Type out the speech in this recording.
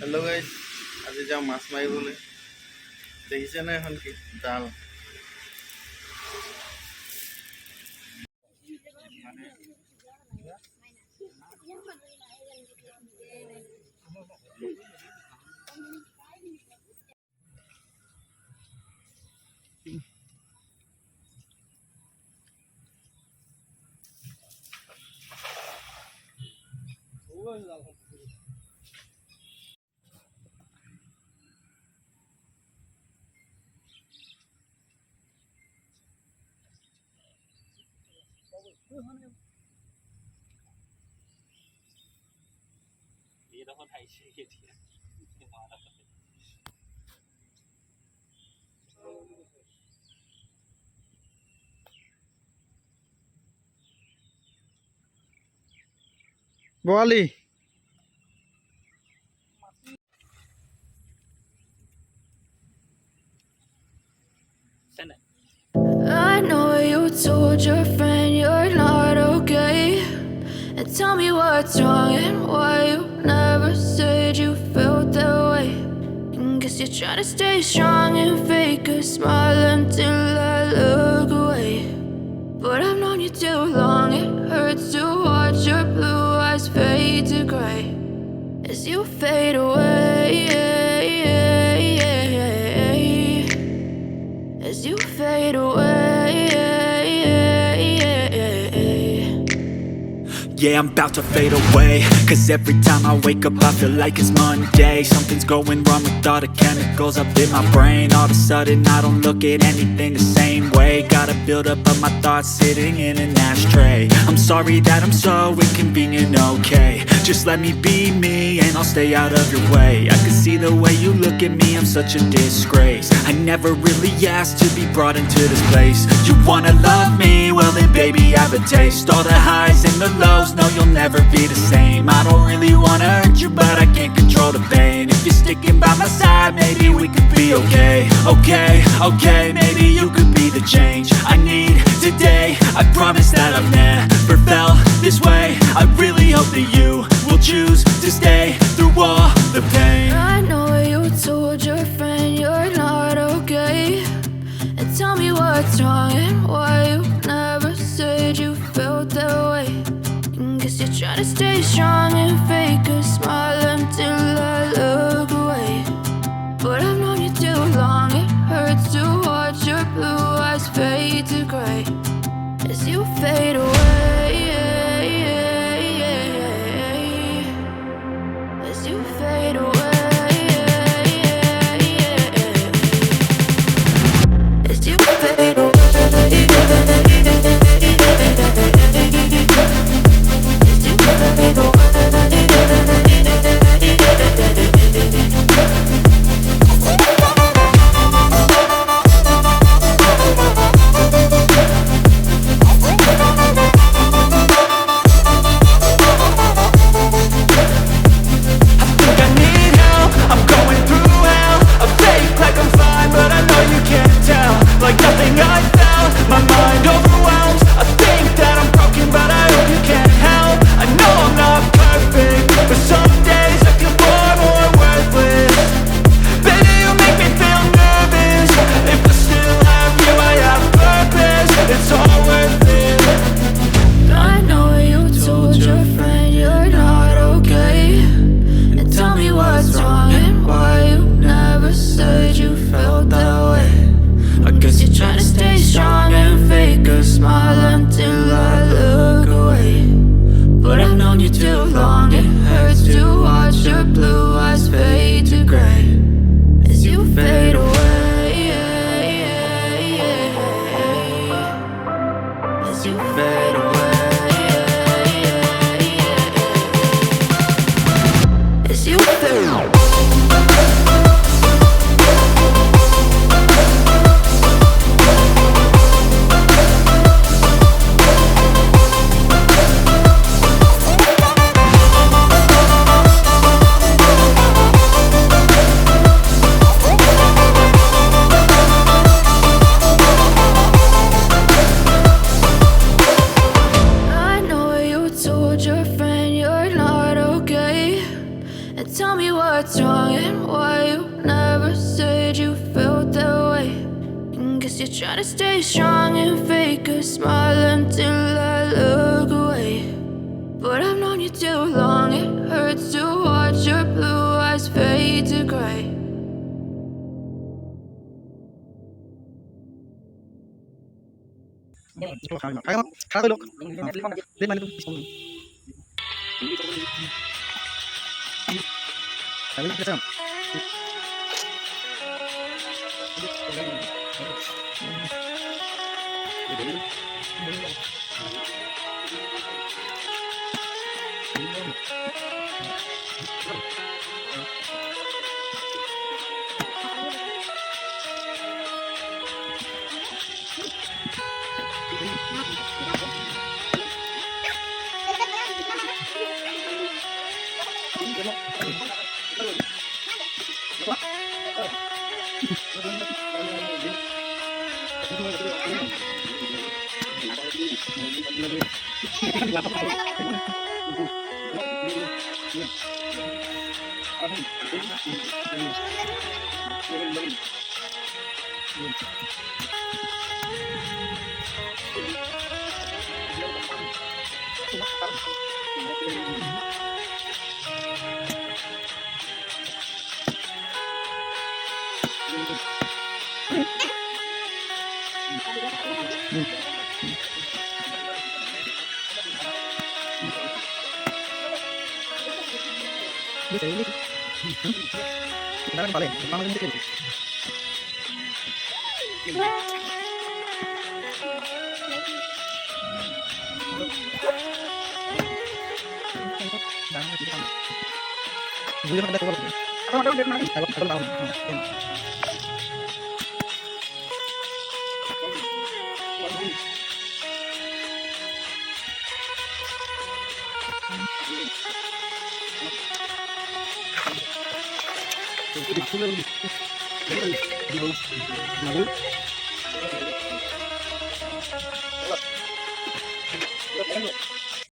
Hello guys, आज যাওঁ মাছ মাৰিবলৈ। দেখিছেনে এখন কি জাল? बोआली I know you told your friend you're not okay, and tell me what's wrong and why you never said you felt that way. And guess you're trying to stay strong and fake a smile until I look away. But I've known you too long, it hurts to watch your blue eyes fade to gray as you fade away, as you fade away. Yeah, I'm about to fade away, cause every time I wake up I feel like it's Monday. Something's going wrong with all the chemicals up in my brain. All of a sudden I don't look at anything the same way. Gotta build up of my thoughts sitting in an ashtray. I'm sorry that I'm so inconvenient, okay. Just let me be me and I'll stay out of your way. I can see the way you look at me, I'm such a disgrace. I never really asked to be brought into this place. You wanna love me? Well then baby I have a taste. All the highs and the lows, no you'll never be the same. I don't really wanna hurt you but I can't control the pain. If you're sticking by my side maybe we could be okay. Okay, maybe you could be the change I need today. I promise that I've never felt this way. I really hope that you will choose to stay through all the pain. I know you told your friend you're not okay, and tell me what's wrong and why you never said you felt that way. And guess you're trying to stay strong and fake a smile until I look away. But I've known you too long, it hurts to watch your blue eyes fade to gray as you fade away, as you fade away. As you fade away, as you fade away. what's wrong and why you never said you felt that way. Guess you're trying to stay strong and fake a smile until I look away. But I've known you too long, it hurts to watch your blue eyes fade to gray. Kaya mo, kakatulog. Di man ito. Sabi ko kasi. Kita paling, pertama kali ini. Gue ada keluar. Ada dari mana? Aku tahu. Di